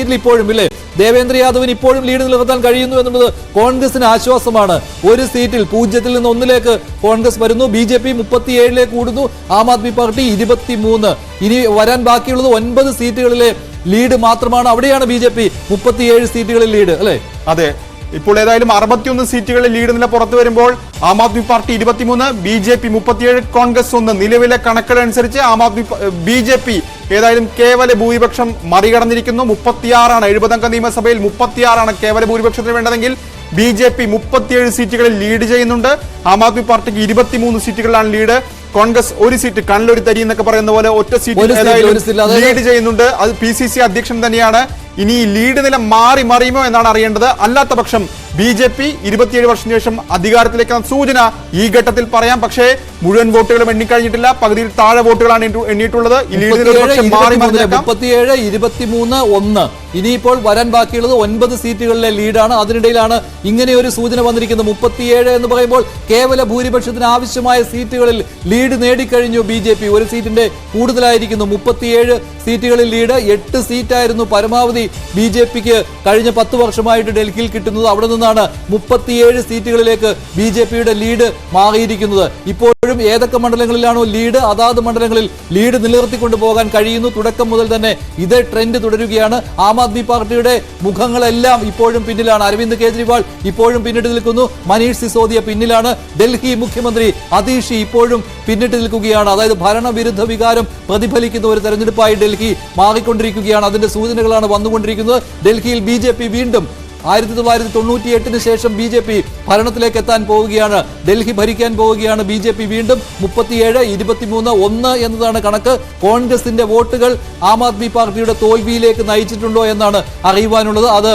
സീറ്റിൽ ഇപ്പോഴും ഇല്ലേ ദേവേന്ദ്ര യാദവിന് ഇപ്പോഴും ലീഡ് നിലനിർത്താൻ കഴിയുന്നു എന്നുള്ളത് കോൺഗ്രസിന് ആശ്വാസമാണ്. ഒരു സീറ്റിൽ 0-ൽ നിന്ന് 1-ലേക്ക് കോൺഗ്രസ് വരുന്നു. BJP 37-ലേക്ക് കൂടുന്നു. ആം ആദ്മി പാർട്ടി 23. ഇനി വരാൻ ബാക്കിയുള്ളത് 9 സീറ്റുകളിലെ ലീഡ് മാത്രമാണ്. അവിടെയാണ് BJP 37 സീറ്റുകളിൽ ലീഡ് അല്ലെ? അതെ, ഇപ്പോൾ ഏതായാലും 61 സീറ്റുകളിൽ ലീഡ് നില പുറത്തു വരുമ്പോൾ ആം ആദ്മി പാർട്ടി 23, BJP 37, കോൺഗ്രസ് 1. നിലവിലെ കണക്കുകളനുസരിച്ച് BJP ഏതായാലും കേവല ഭൂരിപക്ഷം മറികടന്നിരിക്കുന്നു. 36 70 അംഗ നിയമസഭയിൽ 36 കേവല ഭൂരിപക്ഷത്തിന് വേണ്ടതെങ്കിൽ BJP 37 സീറ്റുകളിൽ ലീഡ് ചെയ്യുന്നുണ്ട്. ആം ആദ്മി പാർട്ടിക്ക് 23 സീറ്റുകളിലാണ് ലീഡ്. കോൺഗ്രസ് 1 സീറ്റ്, കണ്ണിലൊരു തരി എന്നൊക്കെ പറയുന്ന പോലെ ഒറ്റ സീറ്റ് ലീഡ് ചെയ്യുന്നുണ്ട്. അത് PCC അധ്യക്ഷൻ തന്നെയാണ്. ഇനി ലീഡ് നില മറിയുമോ എന്നാണ് അറിയേണ്ടത്. അല്ലാത്ത പക്ഷം BJP 27 വർഷത്തിന് ശേഷം അധികാരത്തിലേക്ക് സൂചന ഈ ഘട്ടത്തിൽ പറയാം. പക്ഷേ മുഴുവൻ വോട്ടുകളും എണ്ണിക്കഴിഞ്ഞിട്ടില്ല. പകുതിയിൽ താഴെ വോട്ടുകളാണ് എണ്ണിയിട്ടുള്ളത്. 37, 23, 1. ഇനിയിപ്പോൾ വരാൻ ബാക്കിയുള്ളത് 9 സീറ്റുകളിലെ ലീഡാണ്. അതിനിടയിലാണ് ഇങ്ങനെ ഒരു സൂചന വന്നിരിക്കുന്നത്. 37 എന്ന് പറയുമ്പോൾ കേവല ഭൂരിപക്ഷത്തിന് ആവശ്യമായ സീറ്റുകളിൽ ലീഡ് നേടിക്കഴിഞ്ഞു BJP. 1 സീറ്റിന്റെ കൂടുതലായിരിക്കുന്നു. 37 സീറ്റുകളിൽ ലീഡ്. 8 സീറ്റായിരുന്നു പരമാവധി BJPക്ക് കഴിഞ്ഞ 10 വർഷമായിട്ട് ഡൽഹിയിൽ കിട്ടുന്നത്. അവിടെ നിന്നാണ് 37 സീറ്റുകളിലേക്ക് BJPയുടെ ലീഡ് മാറിയിരിക്കുന്നത്. ഇപ്പോഴും ഏതൊക്കെ മണ്ഡലങ്ങളിലാണോ ലീഡ്, അതാത് മണ്ഡലങ്ങളിൽ ലീഡ് നിലനിർത്തിക്കൊണ്ടു പോകാൻ കഴിയുന്നു. തുടക്കം മുതൽ തന്നെ ഇതേ ട്രെൻഡ് തുടരുകയാണ്. ആം ആദ്മി പാർട്ടിയുടെ മുഖങ്ങളെല്ലാം ഇപ്പോഴും പിന്നിലാണ്. അരവിന്ദ് കെജ്രിവാൾ ഇപ്പോഴും പിന്നിട്ട് നിൽക്കുന്നു. മനീഷ് സിസോദിയ പിന്നിലാണ്. ഡൽഹി മുഖ്യമന്ത്രി അതീഷ് ഇപ്പോഴും പിന്നിട്ട് നിൽക്കുകയാണ്. അതായത് ഭരണവിരുദ്ധ വികാരം പ്രതിഫലിക്കുന്ന ഒരു തെരഞ്ഞെടുപ്പായി ഡൽഹി മാറിക്കൊണ്ടിരിക്കുകയാണ്. അതിന്റെ സൂചനകളാണ് വന്നുകൊണ്ടിരിക്കുന്നത്. ഡൽഹിയിൽ BJP വീണ്ടും 1998 ശേഷം BJP ഭരണത്തിലേക്ക് എത്താൻ പോവുകയാണ്. ഡൽഹി ഭരിക്കാൻ പോവുകയാണ് BJP വീണ്ടും. 37, 23, 1 എന്നതാണ് കണക്ക്. കോൺഗ്രസിന്റെ വോട്ടുകൾ ആം ആദ്മി പാർട്ടിയുടെ തോൽവിയിലേക്ക് നയിച്ചിട്ടുണ്ടോ എന്നാണ് അറിയുവാനുള്ളത്. അത്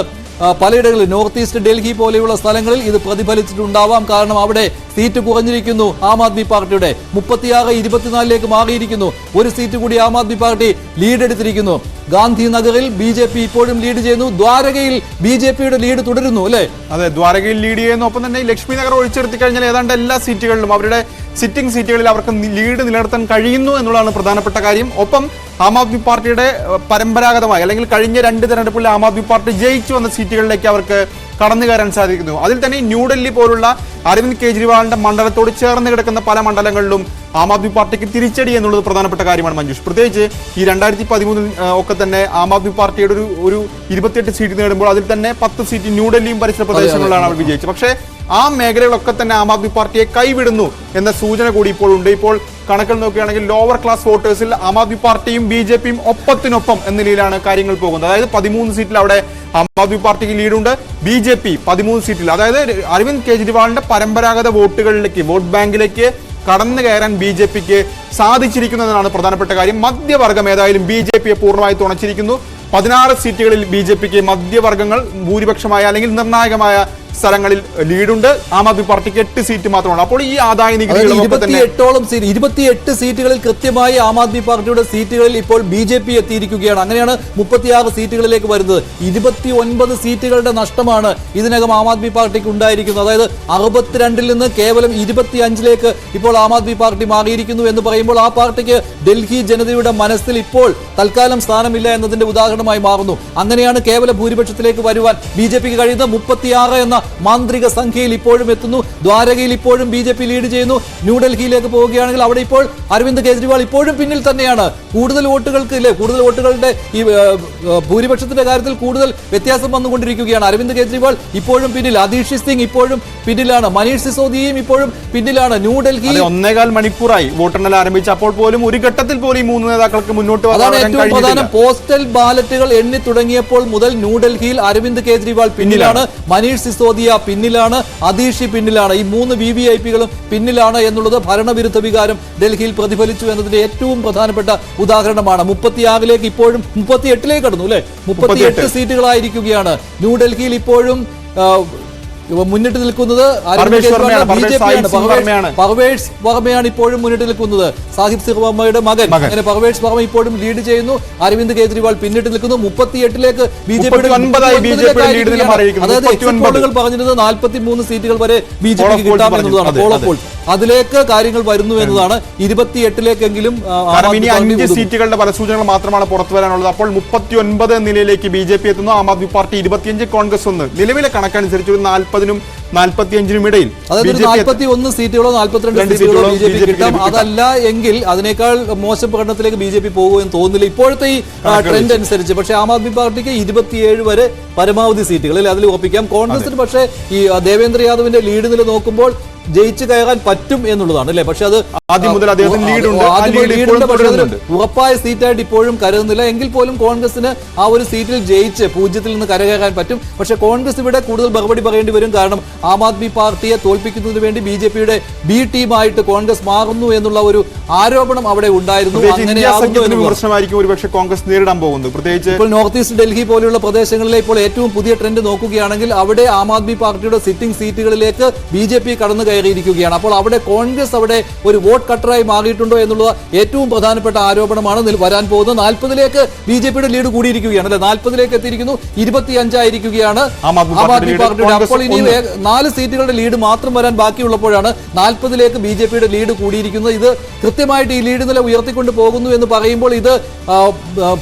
പലയിടങ്ങളിൽ നോർത്ത് ഈസ്റ്റ് ഡൽഹി പോലെയുള്ള സ്ഥലങ്ങളിൽ ഇത് പ്രതിഫലിച്ചിട്ടുണ്ടാവാം. കാരണം അവിടെ സീറ്റ് കുറഞ്ഞിരിക്കുന്നു ആം ആദ്മി പാർട്ടിയുടെ. 36, 24-ലേക്ക് മാറിയിരിക്കുന്നു. 1 സീറ്റ് കൂടി ആം ആദ്മി പാർട്ടി ലീഡ് എടുത്തിരിക്കുന്നു. ഗാന്ധിനഗറിൽ BJP ഇപ്പോഴും ലീഡ് ചെയ്യുന്നു. ദ്വാരകയിൽ BJPയുടെ ലീഡ് തുടരുന്നു അല്ലെ? അതെ, ദ്വാരകയിൽ ലീഡ് ചെയ്യുന്നു. ഒപ്പം തന്നെ ലക്ഷ്മി നഗർ ഒഴിച്ചെടുത്തി കഴിഞ്ഞാൽ ഏതാണ്ട് എല്ലാ സീറ്റുകളിലും അവരുടെ സിറ്റിംഗ് സീറ്റുകളിൽ അവർക്ക് ലീഡ് നിലനിർത്താൻ കഴിയുന്നു എന്നുള്ളതാണ് പ്രധാനപ്പെട്ട കാര്യം. ഒപ്പം ആം ആദ്മി പാർട്ടിയുടെ പരമ്പരാഗതമായി അല്ലെങ്കിൽ കഴിഞ്ഞ 2 തെരഞ്ഞെടുപ്പിൽ ആം ആദ്മി പാർട്ടി ജയിച്ചു വന്ന സീറ്റുകളിലേക്ക് അവർക്ക് കടന്നു കയറാൻ സാധിക്കുന്നു. അതിൽ തന്നെ ന്യൂഡൽഹി പോലുള്ള അരവിന്ദ് കെജ്രിവാളിന്റെ മണ്ഡലത്തോട് ചേർന്ന് കിടക്കുന്ന പല മണ്ഡലങ്ങളിലും ആം ആദ്മി പാർട്ടിക്ക് തിരിച്ചടി എന്നുള്ളത് പ്രധാനപ്പെട്ട കാര്യമാണ് മഞ്ജുഷ്. പ്രത്യേകിച്ച് ഈ 2013 ഒക്കെ തന്നെ ആം ആദ്മി പാർട്ടിയുടെ ഒരു 28 സീറ്റ് നേടുമ്പോൾ അതിൽ തന്നെ 10 സീറ്റ് ന്യൂഡൽഹിയും പരിസര പ്രദേശങ്ങളിലാണ് അവർ വിജയിച്ചത്. പക്ഷേ ആ മേഖലകളൊക്കെ തന്നെ ആം ആദ്മി പാർട്ടിയെ കൈവിടുന്നു എന്ന സൂചന കൂടി ഇപ്പോൾ ഉണ്ട്. ഇപ്പോൾ കണക്കുകൾ നോക്കുകയാണെങ്കിൽ ലോവർ ക്ലാസ് വോട്ടേഴ്സിൽ ആം ആദ്മി പാർട്ടിയും BJPയും ഒപ്പത്തിനൊപ്പം എന്ന നിലയിലാണ് കാര്യങ്ങൾ പോകുന്നത്. അതായത് 13 സീറ്റിൽ അവിടെ ആം ആദ്മി പാർട്ടിക്ക് ലീഡുണ്ട്. BJP 13 സീറ്റിൽ, അതായത് അരവിന്ദ് കെജ്രിവാളിന്റെ പരമ്പരാഗത വോട്ടുകളിലേക്ക്, വോട്ട് ബാങ്കിലേക്ക് കടന്നു കയറാൻ BJPക്ക് സാധിച്ചിരിക്കുന്നതാണ് പ്രധാനപ്പെട്ട കാര്യം. മധ്യവർഗം ഏതായാലും BJPയെ പൂർണ്ണമായി തുണച്ചിരിക്കുന്നു. 16 സീറ്റുകളിൽ BJPക്ക് മധ്യവർഗങ്ങൾ ഭൂരിപക്ഷമായ അല്ലെങ്കിൽ നിർണായകമായ സ്ഥലങ്ങളിൽ ലീഡുണ്ട്. ആം ആദ്മി പാർട്ടിക്ക് 8 സീറ്റ് മാത്രമാണ്. അപ്പോൾ ഈ ആദായ നികുതി 28 സീറ്റുകളിൽ കൃത്യമായി ആം ആദ്മി പാർട്ടിയുടെ സീറ്റുകളിൽ ഇപ്പോൾ BJP എത്തിയിരിക്കുകയാണ്. അങ്ങനെയാണ് 36 സീറ്റുകളിലേക്ക് വരുന്നത്. 29 സീറ്റുകളുടെ നഷ്ടമാണ് ഇതിനകം ആം ആദ്മി പാർട്ടിക്ക് ഉണ്ടായിരിക്കുന്നത്. അതായത് 62-ൽ നിന്ന് കേവലം 25-ലേക്ക് ഇപ്പോൾ ആം ആദ്മി പാർട്ടി മാറിയിരിക്കുന്നു എന്ന് പറയുമ്പോൾ ആ പാർട്ടിക്ക് ഡൽഹി ജനതയുടെ മനസ്സിൽ ഇപ്പോൾ തൽക്കാലം സ്ഥാനമില്ല എന്നതിന്റെ ഉദാഹരണമായി മാറുന്നു. അങ്ങനെയാണ് കേവല ഭൂരിപക്ഷത്തിലേക്ക് വരുവാൻ BJPക്ക് കഴിയുന്നത്. 36 എന്ന മാന്ത്രിക സംഖ്യയിൽ ഇപ്പോഴും എത്തുന്നു. ദ്വാരകയിൽ ഇപ്പോഴും BJP ലീഡ് ചെയ്യുന്നു. ന്യൂഡൽഹിയിലേക്ക് പോവുകയാണെങ്കിൽ അവിടെ ഇപ്പോൾ അരവിന്ദ് കെജ്രിവാൾ ഇപ്പോഴും പിന്നിൽ തന്നെയാണ്. കൂടുതൽ വോട്ടുകളുടെ ഈ ഭൂരിപക്ഷത്തിന്റെ കാര്യത്തിൽ കൂടുതൽ വ്യത്യാസം വന്നുകൊണ്ടിരിക്കുകയാണ്. അരവിന്ദ് കെജ്രിവാൾ ഇപ്പോഴും പിന്നിൽ, അതീഷ് സിംഗ് ഇപ്പോഴും പിന്നിലാണ്, മനീഷ് സിസോദിയയും ഇപ്പോഴും പിന്നിലാണ്. ന്യൂഡൽഹി 1.25 മണിക്കൂറായി വോട്ടെണ്ണൽ ആരംഭിച്ചപ്പോൾ പോലും ഒരു ഘട്ടത്തിൽ പോലും ഈ 3 നേതാക്കൾക്ക് മുന്നോട്ട് അതാണ് ഏറ്റവും പ്രധാനം. പോസ്റ്റൽ ബാലറ്റുകൾ എണ്ണി തുടങ്ങിയപ്പോൾ മുതൽ ന്യൂഡൽഹിയിൽ അരവിന്ദ് കെജ്രിവാൾ പിന്നിലാണ്, മനീഷ് സിസോദിയ പിന്നിലാണ്, അതീഷ് പിന്നിലാണ്. ഈ 3 VVIPകളും പിന്നിലാണ് എന്നുള്ളത് ഭരണവിരുദ്ധ വികാരം ഡൽഹിയിൽ പ്രതിഫലിച്ചു എന്നതിന്റെ ഏറ്റവും പ്രധാനപ്പെട്ട ഉദാഹരണമാണ്. 36-ലേക്ക് ഇപ്പോഴും 38-ലേക്ക് കടന്നു അല്ലെ? 38 സീറ്റുകളായിരിക്കുകയാണ്. ന്യൂഡൽഹിയിൽ ഇപ്പോഴും മുന്നിട്ട് നിൽക്കുന്നത് പർവേഷ് വർമ്മയാണ് ഇപ്പോഴും മുന്നിട്ട് നിൽക്കുന്നത്. സാഹിബ് സിംഗ് വർമ്മയുടെ മകൻ. അങ്ങനെ പർവേഷ് വർമ്മ ഇപ്പോഴും ലീഡ് ചെയ്യുന്നു. അരവിന്ദ് കെജ്രിവാൾ പിന്നിട്ട് നിൽക്കുന്നു. 38-ലേക്ക് BJPയുടെ അതായത് എക്സിറ്റ് പോളുകൾ പറഞ്ഞിരുന്നത് 43 സീറ്റുകൾ വരെ BJPക്ക് കിട്ടാമെന്നുള്ളതാണ്. പോൾ അതിലേക്ക് കാര്യങ്ങൾ വരുന്നു എന്നതാണ്. 28ലേക്കെങ്കിലും കാരണം ഇനി 5 സീറ്റുകളുടെ പല സൂചനകൾ മാത്രമാണ് പുറത്തു വരാനുള്ളത്. അപ്പോൾ 39 നിലയിലേക്ക് BJP എത്തുന്നു, ആം ആദ്മി പാർട്ടി 25, കോൺഗ്രസ് 1. നിലവിലെ കണക്കനുസരിച്ച് ഒരു 40-നും 45-നും ഇടയിൽ അതായത് 41 സീറ്റുകളോ 42 സീറ്റുകളോ BJP കിട്ടാം. അതല്ല എങ്കിൽ അതിനേക്കാൾ മോശം പ്രകടനത്തിലേക്ക് BJP പോകുമെന്ന് തോന്നുന്നില്ല ഇപ്പോഴത്തെ ഈ ട്രെൻഡ് അനുസരിച്ച്. പക്ഷേ ആം ആദ്മി പാർട്ടിക്ക് 27 വരെ പരമാവധി സീറ്റുകളിൽ അതിൽ ഉറപ്പിക്കാം. കോൺഗ്രസിന് പക്ഷേ ഈ ദേവേന്ദ്ര യാദവിന്റെ ലീഡ് നില നോക്കുമ്പോൾ ജയിച്ചു കയറാൻ പറ്റും എന്നുള്ളതാണ് അല്ലെ. പക്ഷെ അത് ആദ്യം മുതൽ ലീഡുണ്ട്, പക്ഷേ അത് ഉറപ്പായ സീറ്റായിട്ട് ഇപ്പോഴും കരുതുന്നില്ല. എങ്കിൽ പോലും കോൺഗ്രസിന് ആ ഒരു സീറ്റിൽ ജയിച്ച് 0-ൽ നിന്ന് കരകയറാൻ പറ്റും. പക്ഷെ കോൺഗ്രസ് ഇവിടെ കൂടുതൽ മറുപടി പറയേണ്ടി വരും. കാരണം ആം ആദ്മി പാർട്ടിയെ തോൽപ്പിക്കുന്നതിന് വേണ്ടി BJPയുടെ B ടീമായിട്ട് കോൺഗ്രസ് മാറുന്നു എന്നുള്ള ഒരു ആരോപണം അവിടെ ഉണ്ടായിരുന്നു. വിമർശനമായിരിക്കും ഒരുപക്ഷെ കോൺഗ്രസ് നേരിടാൻ പോകുന്നത്. പ്രത്യേകിച്ച് ഇപ്പോൾ നോർത്ത് ഈസ്റ്റ് ഡൽഹി പോലെയുള്ള പ്രദേശങ്ങളിലെ ഇപ്പോൾ ഏറ്റവും പുതിയ ട്രെൻഡ് നോക്കുകയാണെങ്കിൽ അവിടെ ആം ആദ്മി പാർട്ടിയുടെ സിറ്റിംഗ് സീറ്റുകളിലേക്ക് BJP കടന്നു കയറിയിരിക്കുകയാണ്. അപ്പോൾ അവിടെ കോൺഗ്രസ് അവിടെ ഒരു വോട്ട് കട്ടറായി മാറിയിട്ടുണ്ടോ എന്നുള്ള ഏറ്റവും പ്രധാനപ്പെട്ട ആരോപണമാണ് വരാൻ പോകുന്നത്. 40ലേക്ക് BJPയുടെ ലീഡ് കൂടിയിരിക്കുകയാണ് അല്ലെ. 40ലേക്ക് എത്തിയിരിക്കുന്നു, 25 ആയിരിക്കുകയാണ് ആം ആദ്മി പാർട്ടിയുടെ. അപ്പോൾ ഇനി 4 സീറ്റുകളുടെ ലീഡ് മാത്രം വരാൻ ബാക്കിയുള്ളപ്പോഴാണ് 40ലേക്ക് BJPയുടെ ലീഡ് കൂടിയിരിക്കുന്നത്. ഇത് കൃത്യമായിട്ട് ഈ ലീഡ് നില ഉയർത്തിക്കൊണ്ട് പോകുന്നു എന്ന് പറയുമ്പോൾ ഇത്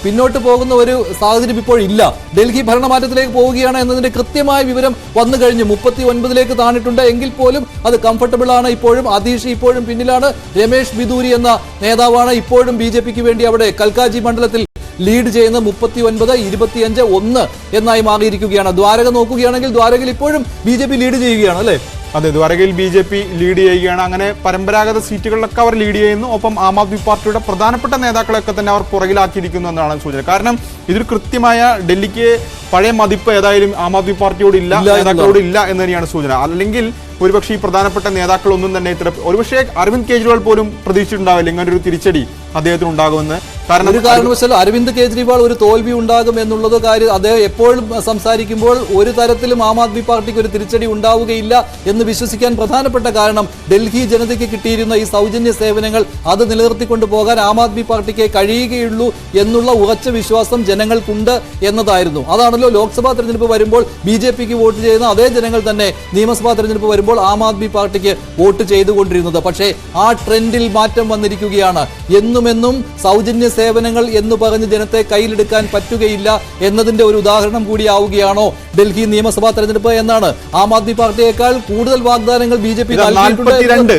പിന്നോട്ട് പോകുന്ന ഒരു സാഹചര്യം ഇപ്പോഴില്ല. ഡൽഹി ഭരണമാറ്റത്തിലേക്ക് പോവുകയാണ് എന്നതിന്റെ കൃത്യമായ വിവരം വന്നു കഴിഞ്ഞു. 39ലേക്ക് താണിട്ടുണ്ട്. എങ്കിൽ പോലും അത് കംഫർട്ടബിൾ ആണ്. ഇപ്പോഴും അതീഷ് ഇപ്പോഴും പിന്നിലാണ്. രമേഷ് ബിദൂരി എന്ന നേതാവാണ് ഇപ്പോഴും BJPക്ക് വേണ്ടി അവിടെ കൽക്കാജി മണ്ഡലത്തിൽ ലീഡ് ചെയ്യുന്ന 39, 25, 1 എന്നായി മാറിയിരിക്കുകയാണ്. ദ്വാരക നോക്കുകയാണെങ്കിൽ ദ്വാരകയിൽ ഇപ്പോഴും BJP ലീഡ് ചെയ്യുകയാണ് അല്ലെ. അതെ, ദ്വാരകയിൽ BJP ലീഡ് ചെയ്യുകയാണ്. അങ്ങനെ പരമ്പരാഗത സീറ്റുകളിലൊക്കെ അവർ ലീഡ് ചെയ്യുന്നു. ഒപ്പം ആം ആദ്മി പാർട്ടിയുടെ പ്രധാനപ്പെട്ട നേതാക്കളെയൊക്കെ തന്നെ അവർ പുറകിലാക്കിയിരിക്കുന്നു എന്നാണ് സൂചന. കാരണം ഇതൊരു കൃത്യമായ ഡൽഹിക്ക് പഴയ മതിപ്പ് ഏതായാലും ആം ആദ്മി പാർട്ടിയോട് ഇല്ല, നേതാക്കളോട് ഇല്ല എന്ന് തന്നെയാണ് സൂചന. അല്ലെങ്കിൽ ഒരുപക്ഷെ ഈ പ്രധാനപ്പെട്ട നേതാക്കളൊന്നും തന്നെ ഒരുപക്ഷെ അരവിന്ദ് കെജ്രിവാൾ പോലും പ്രതീക്ഷിച്ചിട്ടുണ്ടാവില്ല ഇങ്ങനൊരു തിരിച്ചടി അദ്ദേഹത്തിന് ഉണ്ടാകുമെന്ന്. കാരണം ഒരു കാരണവശാലും അരവിന്ദ് കെജ്രിവാൾ ഒരു തോൽവി ഉണ്ടാകും എന്നുള്ളത് കാര്യം അദ്ദേഹം എപ്പോഴും സംസാരിക്കുമ്പോൾ ഒരു തരത്തിലും ആം ആദ്മി പാർട്ടിക്ക് ഒരു തിരിച്ചടി ഉണ്ടാവുകയില്ല എന്ന് വിശ്വസിക്കാൻ പ്രധാനപ്പെട്ട കാരണം ഡൽഹി ജനതയ്ക്ക് കിട്ടിയിരുന്ന ഈ സൗജന്യ സേവനങ്ങൾ അത് നിലനിർത്തിക്കൊണ്ട് പോകാൻ ആം ആദ്മി പാർട്ടിക്ക് കഴിയുകയുള്ളൂ എന്നുള്ള ഉറച്ച വിശ്വാസം ജനങ്ങൾക്കുണ്ട് എന്നതായിരുന്നു. അതാണല്ലോ ലോക്സഭാ തെരഞ്ഞെടുപ്പ് വരുമ്പോൾ BJPക്ക് വോട്ട് ചെയ്യുന്ന അതേ ജനങ്ങൾ തന്നെ നിയമസഭാ തെരഞ്ഞെടുപ്പ് വരുമ്പോൾ ആം ആദ്മി പാർട്ടിക്ക് വോട്ട് ചെയ്തുകൊണ്ടിരുന്നത്. പക്ഷേ ആ ട്രെൻഡിൽ മാറ്റം വന്നിരിക്കുകയാണ്. എന്നുമെന്നും സൗജന്യ സേവനങ്ങൾ എന്ന് പറഞ്ഞ് ജനത്തെ കയ്യിലെടുക്കാൻ പറ്റുകയില്ല എന്നതിന്റെ ഒരു ഉദാഹരണം കൂടിയാവുകയാണോ ഡൽഹി നിയമസഭാ തെരഞ്ഞെടുപ്പ് എന്നാണ്. ആം ആദ്മി പാർട്ടിയേക്കാൾ കൂടുതൽ വാഗ്ദാനങ്ങൾ BJP നൽകിയിട്ടുണ്ട്.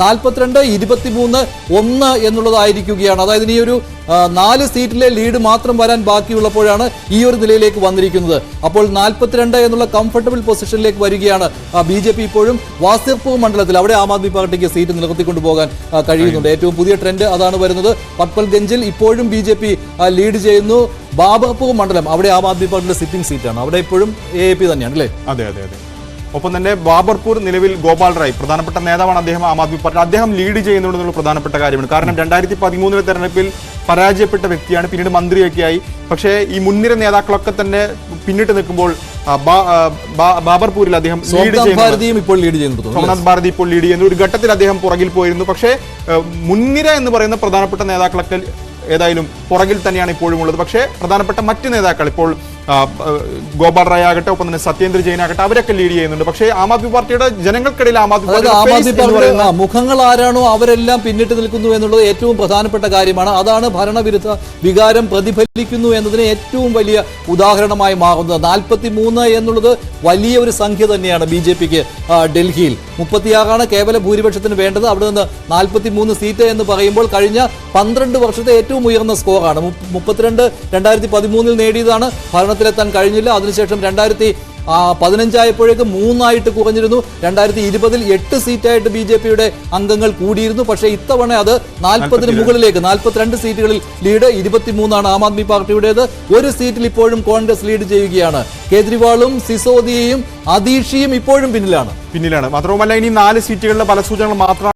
42, 23, 1 എന്നുള്ളതായിരിക്കുകയാണ്. അതായത് ഇനി ഒരു 4 സീറ്റിലെ ലീഡ് മാത്രം വരാൻ ബാക്കിയുള്ളപ്പോഴാണ് ഈ ഒരു നിലയിലേക്ക് വന്നിരിക്കുന്നത്. അപ്പോൾ 42 എന്നുള്ള കംഫർട്ടബിൾ പൊസിഷനിലേക്ക് വരികയാണ് BJP. ഇപ്പോഴും വാസിർപൂർ മണ്ഡലത്തിൽ അവിടെ ആം ആദ്മി പാർട്ടിക്ക് സീറ്റ് നിലനിർത്തിക്കൊണ്ടു പോകാൻ കഴിയുന്നുണ്ട്. ഏറ്റവും പുതിയ ട്രെൻഡ് അതാണ് വരുന്നത്. പട്പൽഗഞ്ചിൽ ഇപ്പോഴും BJP ലീഡ് ചെയ്യുന്നു. ബാബർപൂർ മണ്ഡലം അവിടെ ആം ആദ്മി പാർട്ടിയുടെ സിറ്റിംഗ് സീറ്റാണ്. അവിടെ ഇപ്പോഴും AAP തന്നെയാണ് അല്ലേ. അതെ അതെ അതെ. ഒപ്പം തന്നെ ബാബർപൂർ നിലവിൽ ഗോപാൽ റായ് പ്രധാനപ്പെട്ട നേതാവാണ്. അദ്ദേഹം ആം ആദ്മി പാർട്ടി അദ്ദേഹം ലീഡ് ചെയ്യുന്നുണ്ടെന്നുള്ള പ്രധാനപ്പെട്ട കാര്യമാണ്. കാരണം 2013 തെരഞ്ഞെടുപ്പിൽ പരാജയപ്പെട്ട വ്യക്തിയാണ്, പിന്നീട് മന്ത്രിയൊക്കെയായി. പക്ഷേ ഈ മുൻനിര നേതാക്കളൊക്കെ തന്നെ പിന്നിട്ട് നിൽക്കുമ്പോൾ ബാബർപൂരിൽ അദ്ദേഹം ലീഡ് ചെയ്യുന്നു. സോമനാഥ് ഭാരതി ഇപ്പോൾ ലീഡ് ചെയ്യുന്നു. ഒരു ഘട്ടത്തിൽ അദ്ദേഹം പുറകിൽ പോയിരുന്നു. പക്ഷേ മുൻനിര എന്ന് പറയുന്ന പ്രധാനപ്പെട്ട നേതാക്കളൊക്കെ ഏതായാലും പുറകിൽ തന്നെയാണ് ഇപ്പോഴും ഉള്ളത്. പക്ഷേ പ്രധാനപ്പെട്ട മറ്റ് നേതാക്കൾ ഇപ്പോൾ ഗോപാൽ റായ് ആകട്ടെ, ഒപ്പം തന്നെ സത്യേന്ദ്ര ജെയിൻ ആകട്ടെ, അവരൊക്കെ ലീഡ് ചെയ്യുന്നുണ്ട്. പക്ഷേ ആം ആദ്മി പാർട്ടിയുടെ ജനങ്ങൾക്കിടയിൽ ആം ആദ്മി പാർട്ടിയുടെ മുഖങ്ങൾ ആരാണോ അവരെല്ലാം പിന്നിട്ട് നിൽക്കുന്നു എന്നുള്ളത് ഏറ്റവും പ്രധാനപ്പെട്ട കാര്യമാണ്. അതാണ് ഭരണവിരുദ്ധ വികാരം പ്രതിഫലിക്കുന്നു എന്നതിന് ഏറ്റവും വലിയ ഉദാഹരണമായി മാറുന്നത്. 43 എന്നുള്ളത് വലിയ ഒരു സംഖ്യ തന്നെയാണ് BJPക്ക് ഡൽഹിയിൽ. 36 കേവല ഭൂരിപക്ഷത്തിന് വേണ്ടത്. അവിടെ നിന്ന് 43 സീറ്റ് എന്ന് പറയുമ്പോൾ കഴിഞ്ഞ 12 വർഷത്തെ ഏറ്റവും ഉയർന്ന സ്കോറാണ്. 32 2013 നേടിയതാണ്. ഭരണത്തിലെത്താൻ കഴിഞ്ഞില്ല. അതിനുശേഷം 2015 ആയപ്പോഴേക്ക് 3 കുറഞ്ഞിരുന്നു. 2020 8 സീറ്റായിട്ട് BJPയുടെ അംഗങ്ങൾ കൂടിയിരുന്നു. പക്ഷേ ഇത്തവണ അത് 40 മുകളിലേക്ക് 42 സീറ്റുകളിൽ ലീഡ്. 23 ആം ആദ്മി പാർട്ടിയുടേത്. ഒരു സീറ്റിൽ ഇപ്പോഴും കോൺഗ്രസ് ലീഡ് ചെയ്യുകയാണ്. കേജ്രിവാളും സിസോദിയയും അതീഷിയും ഇപ്പോഴും പിന്നിലാണ്. മാത്രവുമല്ല ഇനി 4 സീറ്റുകളിലെ പല സൂചനകൾ മാത്രം